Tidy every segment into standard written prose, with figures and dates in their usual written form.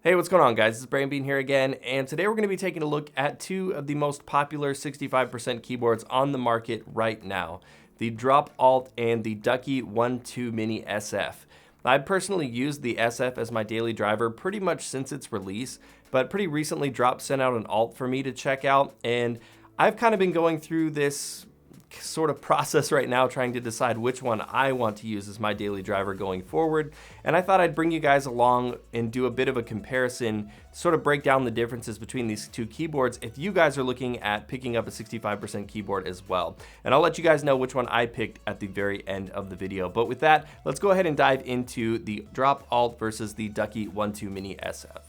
Hey, what's going on, guys? It's Brain Bean here again, and today we're going to be taking a look at two of the most popular 65% keyboards on the market right now, the Drop Alt and the Ducky One 2 Mini SF. I've personally used the SF as my daily driver pretty much since its release, but pretty recently Drop sent out an alt for me to check out, and I've kind of been going through this sort of process right now trying to decide which one I want to use as my daily driver going forward. And I thought I'd bring you guys along and do a bit of a comparison, sort of break down the differences between these two keyboards if you guys are looking at picking up a 65% keyboard as well. And I'll let you guys know which one I picked at the very end of the video. But with that, let's go ahead and dive into the Drop Alt versus the Ducky One 2 Mini SF.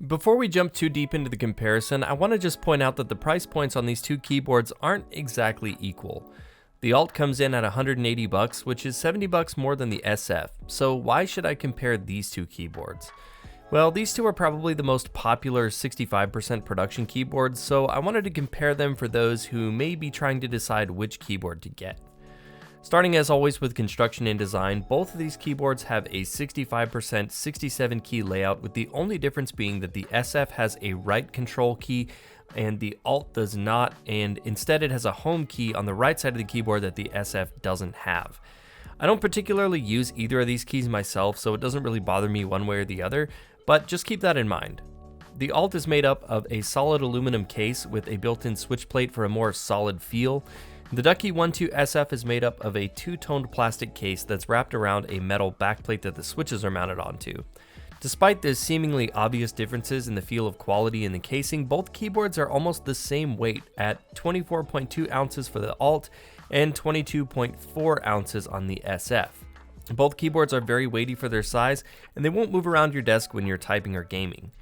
Before we jump too deep into the comparison, I want to just point out that the price points on these two keyboards aren't exactly equal. The Alt comes in at $180, which is $70 more than the SF, so why should I compare these two keyboards? Well, these two are probably the most popular 65% production keyboards, so I wanted to compare them for those who may be trying to decide which keyboard to get. Starting as always with construction and design, both of these keyboards have a 65% 67 key layout, with the only difference being that the SF has a right control key and the Alt does not, and instead it has a home key on the right side of the keyboard that the SF doesn't have. I don't particularly use either of these keys myself, so it doesn't really bother me one way or the other, but just keep that in mind. The Alt is made up of a solid aluminum case with a built-in switch plate for a more solid feel. The Ducky One 2 SF is made up of a two-toned plastic case that's wrapped around a metal backplate that the switches are mounted onto. Despite the seemingly obvious differences in the feel of quality in the casing, both keyboards are almost the same weight at 24.2 ounces for the Alt and 22.4 ounces on the SF. Both keyboards are very weighty for their size, and they won't move around your desk when you're typing or gaming.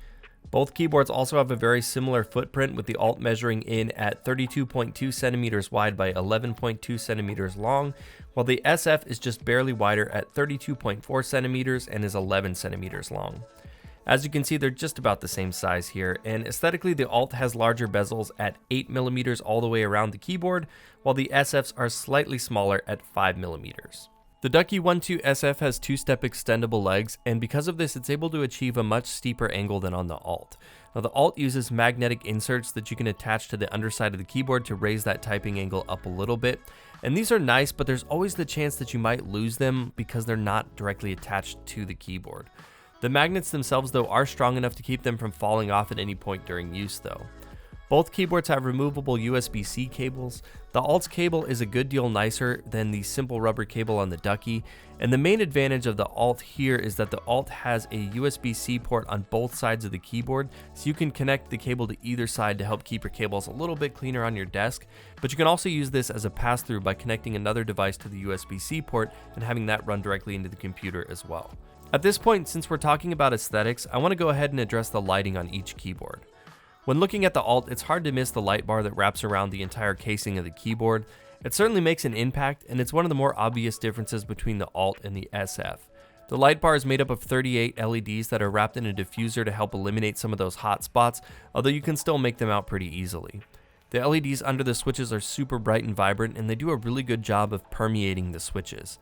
Both keyboards also have a very similar footprint, with the Alt measuring in at 32.2 centimeters wide by 11.2 centimeters long, while the SF is just barely wider at 32.4 centimeters and is 11 centimeters long. As you can see, they're just about the same size here, and aesthetically the Alt has larger bezels at 8 millimeters all the way around the keyboard, while the SFs are slightly smaller at 5 millimeters. The Ducky One 2 SF has two-step extendable legs, and because of this it's able to achieve a much steeper angle than on the Alt. Now the Alt uses magnetic inserts that you can attach to the underside of the keyboard to raise that typing angle up a little bit, and these are nice, but there's always the chance that you might lose them because they're not directly attached to the keyboard. The magnets themselves though are strong enough to keep them from falling off at any point during use though. Both keyboards have removable USB-C cables. The Alt's cable is a good deal nicer than the simple rubber cable on the Ducky, and the main advantage of the Alt here is that the Alt has a USB-C port on both sides of the keyboard, so you can connect the cable to either side to help keep your cables a little bit cleaner on your desk, but you can also use this as a pass-through by connecting another device to the USB-C port and having that run directly into the computer as well. At this point, since we're talking about aesthetics, I want to go ahead and address the lighting on each keyboard. When looking at the Alt, it's hard to miss the light bar that wraps around the entire casing of the keyboard. It certainly makes an impact, and it's one of the more obvious differences between the Alt and the SF. The light bar is made up of 38 LEDs that are wrapped in a diffuser to help eliminate some of those hot spots, although you can still make them out pretty easily. The LEDs under the switches are super bright and vibrant, and they do a really good job of permeating the switches.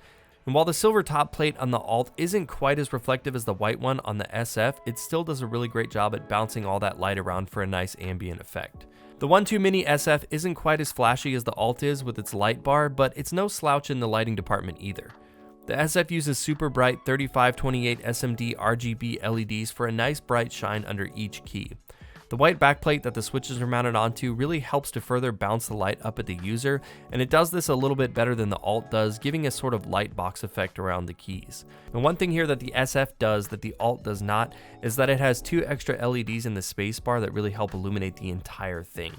And while the silver top plate on the Alt isn't quite as reflective as the white one on the SF, it still does a really great job at bouncing all that light around for a nice ambient effect. The One 2 Mini SF isn't quite as flashy as the Alt is with its light bar, but it's no slouch in the lighting department either. The SF uses super bright 3528 SMD RGB LEDs for a nice bright shine under each key. The white backplate that the switches are mounted onto really helps to further bounce the light up at the user, and it does this a little bit better than the Alt does, giving a sort of light box effect around the keys. And one thing here that the SF does that the Alt does not is that it has two extra LEDs in the spacebar that really help illuminate the entire thing.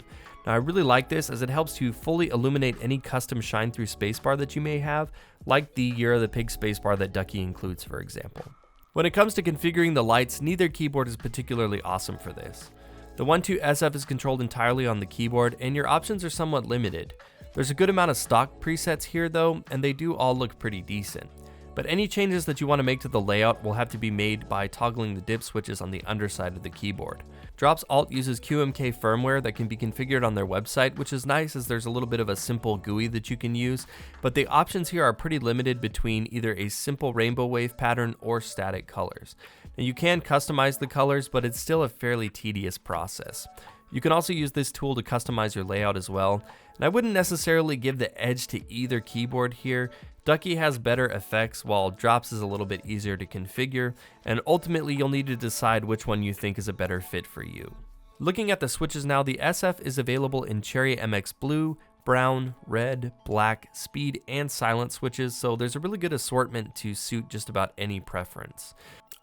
Now I really like this as it helps to fully illuminate any custom shine through spacebar that you may have, like the Year of the Pig spacebar that Ducky includes, for example. When it comes to configuring the lights, neither keyboard is particularly awesome for this. The One 2 SF is controlled entirely on the keyboard, and your options are somewhat limited. There's a good amount of stock presets here though, and they do all look pretty decent. But any changes that you want to make to the layout will have to be made by toggling the dip switches on the underside of the keyboard. Drops Alt uses QMK firmware that can be configured on their website, which is nice as there's a little bit of a simple GUI that you can use, but the options here are pretty limited between either a simple rainbow wave pattern or static colors. Now you can customize the colors, but it's still a fairly tedious process. You can also use this tool to customize your layout as well, and I wouldn't necessarily give the edge to either keyboard here. Ducky has better effects while Drops is a little bit easier to configure, and ultimately you'll need to decide which one you think is a better fit for you. Looking at the switches now, the SF is available in Cherry MX Blue, Brown, Red, Black, Speed, and Silent switches, so there's a really good assortment to suit just about any preference.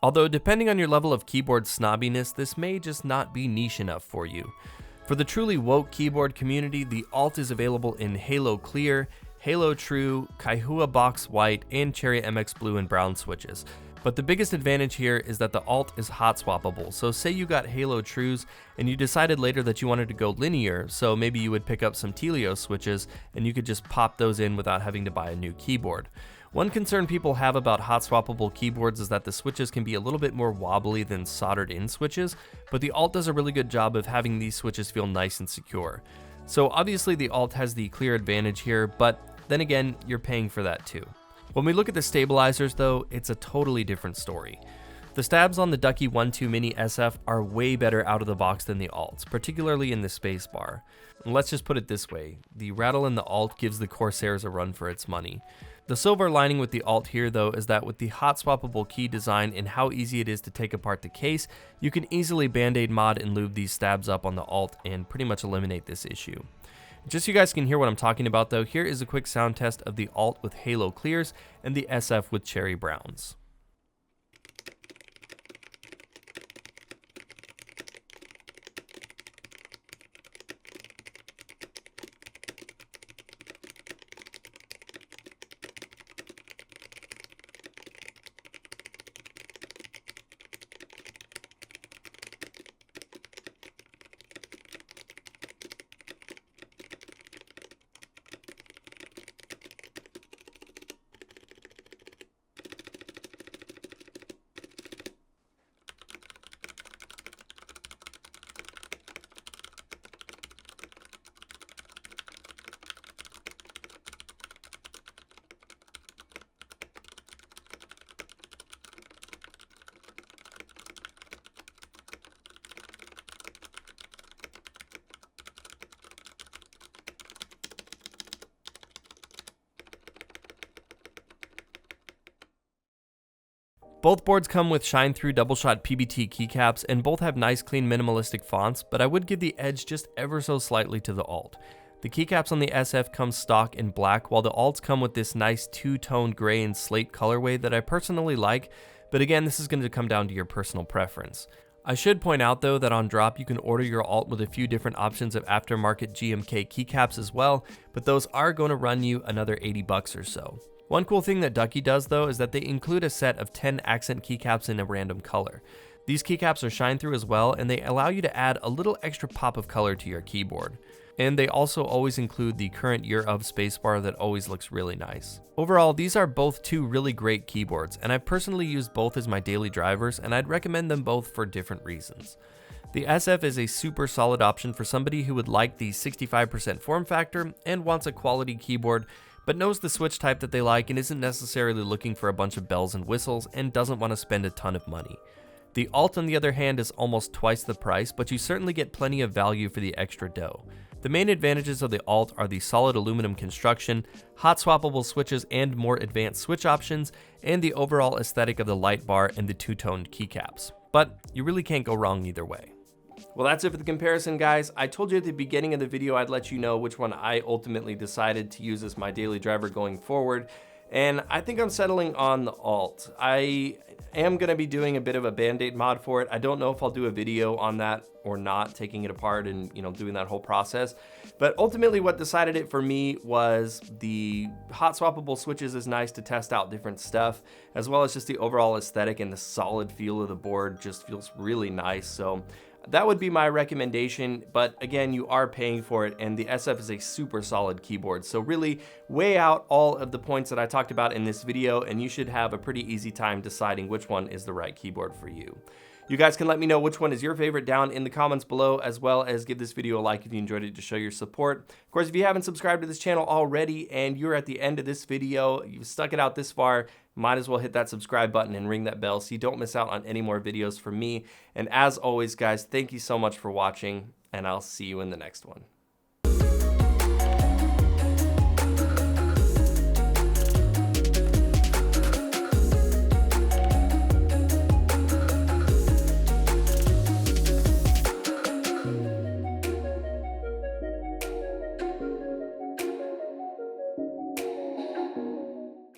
Although depending on your level of keyboard snobbiness, this may just not be niche enough for you. For the truly woke keyboard community, the Alt is available in Halo Clear, Halo True, Kaihua Box White, and Cherry MX Blue and Brown switches. But the biggest advantage here is that the Alt is hot swappable. So say you got Halo Trues and you decided later that you wanted to go linear, so maybe you would pick up some Telio switches and you could just pop those in without having to buy a new keyboard. One concern people have about hot swappable keyboards is that the switches can be a little bit more wobbly than soldered in switches, but the Alt does a really good job of having these switches feel nice and secure. So obviously the Alt has the clear advantage here, but then again, you're paying for that too. When we look at the stabilizers though, it's a totally different story. The stabs on the Ducky One 2 Mini SF are way better out of the box than the Alts, particularly in the spacebar. And let's just put it this way, the rattle in the Alt gives the Corsairs a run for its money. The silver lining with the Alt here though is that with the hot swappable key design and how easy it is to take apart the case, you can easily band-aid mod and lube these stabs up on the Alt and pretty much eliminate this issue. Just so you guys can hear what I'm talking about though, here is a quick sound test of the Alt with Halo Clears and the SF with Cherry Browns. Both boards come with shine-through double-shot PBT keycaps, and both have nice, clean, minimalistic fonts, but I would give the edge just ever so slightly to the Alt. The keycaps on the SF come stock in black, while the Alts come with this nice two-toned gray and slate colorway that I personally like, but again, this is going to come down to your personal preference. I should point out though that on drop you can order your Alt with a few different options of aftermarket GMK keycaps as well, but those are going to run you another 80 bucks or so. One cool thing that Ducky does though is that they include a set of 10 accent keycaps in a random color. These keycaps are shine through as well, and they allow you to add a little extra pop of color to your keyboard. And they also always include the current year of spacebar that always looks really nice. Overall, these are both two really great keyboards, and I've personally used both as my daily drivers, and I'd recommend them both for different reasons. The SF is a super solid option for somebody who would like the 65% form factor and wants a quality keyboard, but knows the switch type that they like and isn't necessarily looking for a bunch of bells and whistles and doesn't want to spend a ton of money. The Alt, on the other hand, is almost twice the price, but you certainly get plenty of value for the extra dough. The main advantages of the Alt are the solid aluminum construction, hot swappable switches and more advanced switch options, and the overall aesthetic of the light bar and the two-toned keycaps. But you really can't go wrong either way. Well, that's it for the comparison, guys. I told you at the beginning of the video I'd let you know which one I ultimately decided to use as my daily driver going forward, and I think I'm settling on the Alt. I am going to be doing a bit of a band-aid mod for it. I don't know if I'll do a video on that or not, taking it apart and doing that whole process. But ultimately what decided it for me was the hot swappable switches is nice to test out different stuff, as well as just the overall aesthetic and the solid feel of the board just feels really nice. So That would be my recommendation, but again, you are paying for it, and the SF is a super solid keyboard. So really weigh out all of the points that I talked about in this video, and you should have a pretty easy time deciding which one is the right keyboard for you. You guys can let me know which one is your favorite down in the comments below, as well as give this video a like if you enjoyed it to show your support. Of course, if you haven't subscribed to this channel already and you're at the end of this video, you've stuck it out this far, might as well hit that subscribe button and ring that bell so you don't miss out on any more videos from me. And as always, guys, thank you so much for watching, and I'll see you in the next one.